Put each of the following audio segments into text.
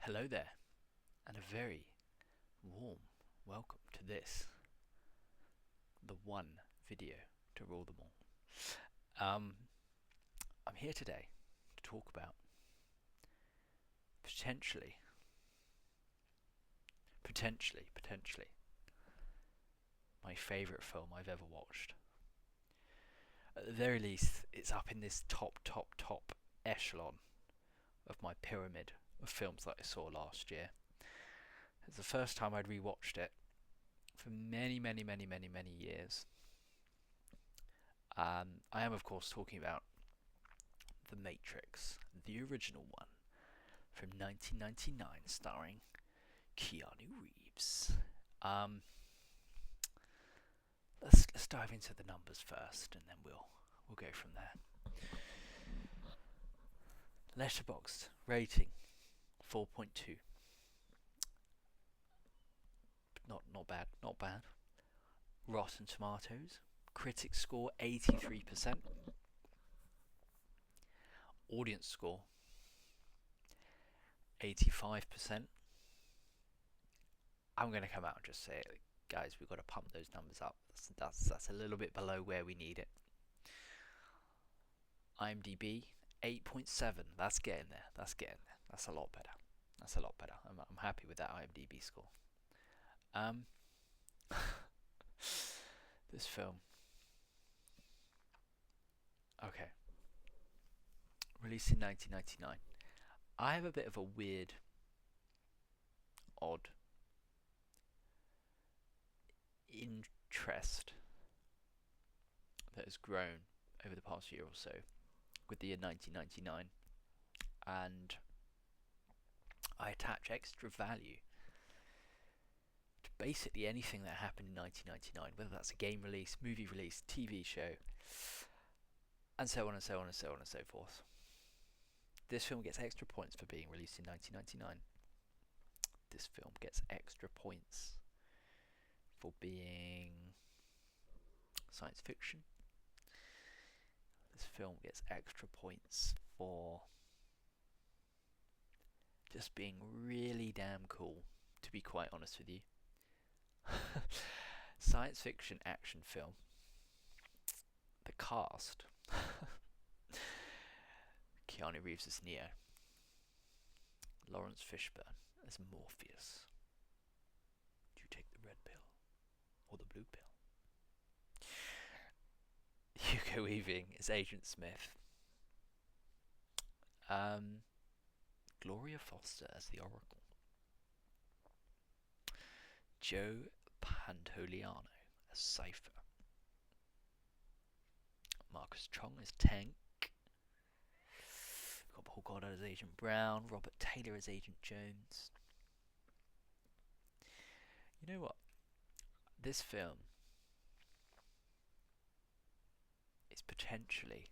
Hello there, and a very warm welcome to this, the one video to rule them all. Um, I'm here today to talk about potentially, my favourite film I've ever watched. At the very least, it's up in this top echelon of my pyramid of films that I saw last year. It's the first time I'd rewatched it for many years. I am, of course, talking about The Matrix, the original one, from 1999, starring Keanu Reeves. Um, let's dive into the numbers first, and then we'll go from there. Letterboxd rating 4.2. Not bad. Rotten Tomatoes critics score 83%. Audience score 85%. I'm going to come out and just say it, guys, we've got to pump those numbers up. That's a little bit below where we need it. IMDb 8.7. That's getting there. That's a lot better. I'm happy with that IMDb score. This film. Okay. Released in 1999. I have a bit of a weird, odd interest that has grown over the past year or so with the year 1999, and I attach extra value to basically anything that happened in 1999, whether that's a game release, movie release, TV show, and so on and so forth. This film gets extra points for being released in 1999. This film gets extra points for being science fiction. This film gets extra points for just being really damn cool, to be quite honest with you. Science fiction action film. The cast. Keanu Reeves as Neo. Lawrence Fishburne as Morpheus. Do you take the red pill or the blue pill? Hugo Weaving as Agent Smith. Gloria Foster as the Oracle. Joe Pantoliano as Cypher. Marcus Chong as Tank. We've got Paul Goddard as Agent Brown. Robert Taylor as Agent Jones. You know what? This film is potentially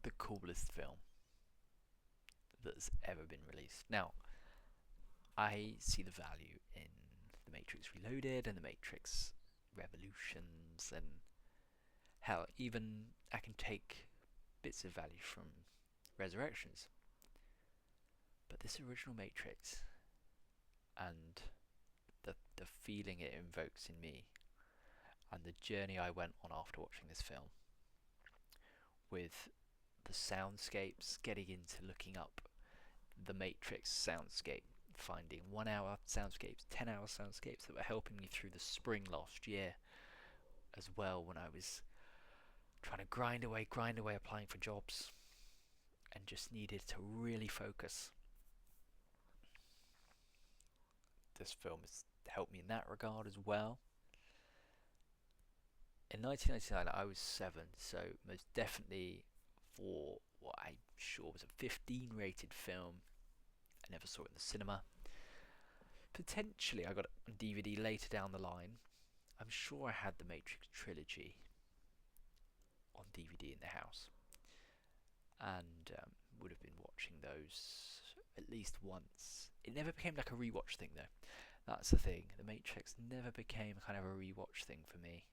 the coolest film that's ever been released. Now, I see the value in The Matrix Reloaded and The Matrix Revolutions, and hell, even I can take bits of value from Resurrections. But this original Matrix and the feeling it invokes in me, and the journey I went on after watching this film, with the soundscapes, getting into looking up the Matrix soundscape, finding 1 hour soundscapes, 10-hour soundscapes that were helping me through the spring last year as well, when I was trying to grind away applying for jobs and just needed to really focus. This film has helped me in that regard as well. In 1999 I was 7, so most definitely for what I'm sure was a 15 rated film. I never saw it in the cinema. Potentially I got it on DVD later down the line. I'm sure I had the Matrix trilogy on DVD in the house, and would have been watching those at least once. It never became like a rewatch thing though. That's the thing. The Matrix never became kind of a rewatch thing for me.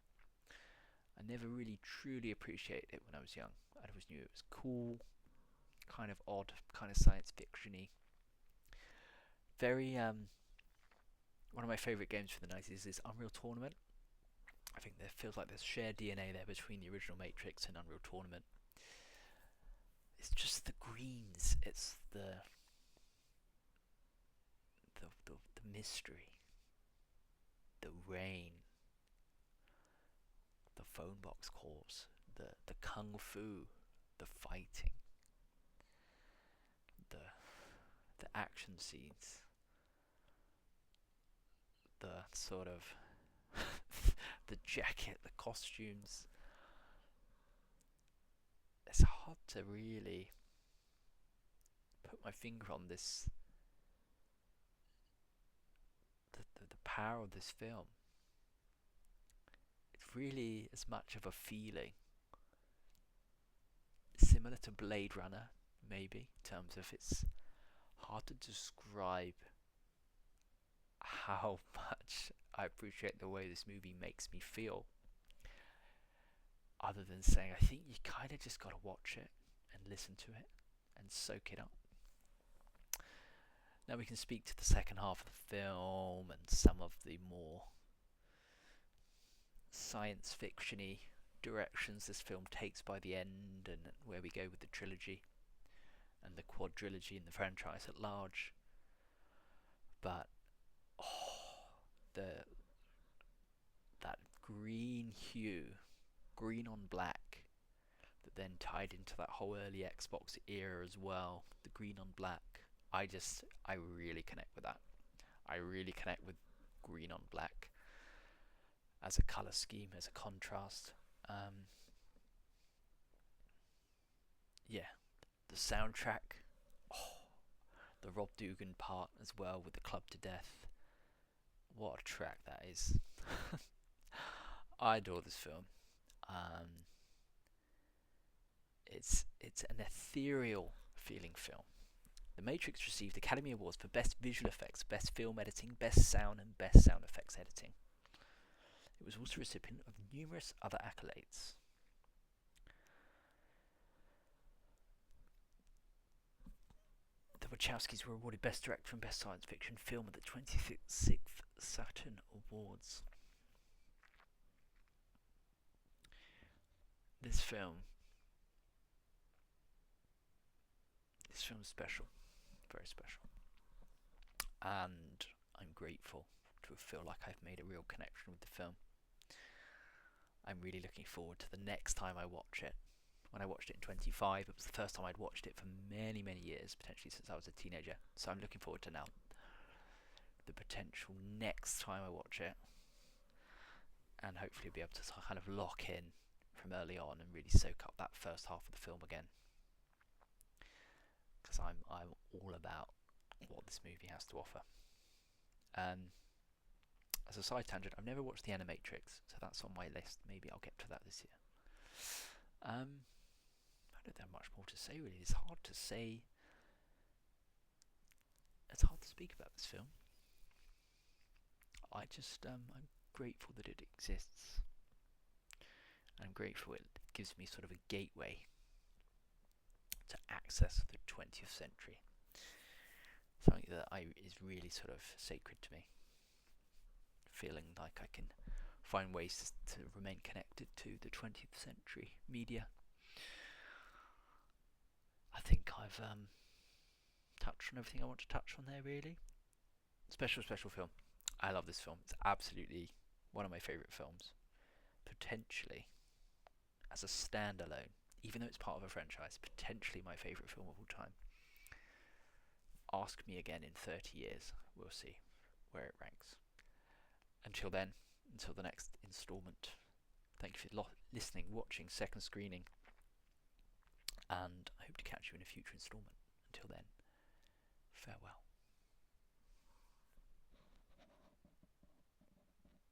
I never really truly appreciated it when I was young. I always knew it was cool, kind of odd, kind of science fiction-y. Very one of my favourite games from the 90s is Unreal Tournament. I think there feels like there's shared DNA there between the original Matrix and Unreal Tournament. It's just the greens, it's the mystery, the rain, the phone box calls, the kung fu, the fighting, the action scenes, the sort of the jacket, the costumes. It's hard to really put my finger on this, the power of this film. It's really as much of a feeling, similar to Blade Runner, maybe, in terms of it's hard to describe how much I appreciate the way this movie makes me feel. Other than saying, I think you kind of just got to watch it and listen to it and soak it up. Now we can speak to the second half of the film and some of the more science fiction-y directions this film takes by the end, and where we go with the trilogy and the quadrilogy and the franchise at large. But that green hue, green on black, that then tied into that whole early Xbox era as well, the green on black, I really connect with that. I really connect with green on black as a colour scheme, as a contrast. Yeah, the soundtrack, the Rob Dougan part as well with the Club to Death. What a track that is. I adore this film. It's an ethereal feeling film. The Matrix received Academy Awards for Best Visual Effects, Best Film Editing, Best Sound, and Best Sound Effects Editing. It was also a recipient of numerous other accolades. The Wachowskis were awarded Best Director and Best Science Fiction Film at the 26th Saturn Awards. This film is special, very special, and I'm grateful to feel like I've made a real connection with the film. I'm really looking forward to the next time I watch it. When I watched it in 25, it was the first time I'd watched it for many, many years, potentially since I was a teenager. So I'm looking forward to now the potential next time I watch it, and hopefully be able to kind of lock in from early on and really soak up that first half of the film again. Because I'm all about what this movie has to offer. As a side tangent, I've never watched The Animatrix, so that's on my list. Maybe I'll get to that this year. I don't have much more to say really. It's hard to say. It's hard to speak about this film. I'm grateful that it exists. I'm grateful it gives me sort of a gateway to access the 20th century. Something that is really sort of sacred to me. Feeling like I can find ways to remain connected to the 20th century media. I think I've touched on everything I want to touch on there really. Special film. I love this film. It's absolutely one of my favourite films. Potentially, as a standalone, even though it's part of a franchise, potentially my favourite film of all time. Ask me again in 30 years. We'll see where it ranks. Until then, until the next instalment, thank you for listening, watching, second screening, and I hope to catch you in a future instalment. Until then, farewell.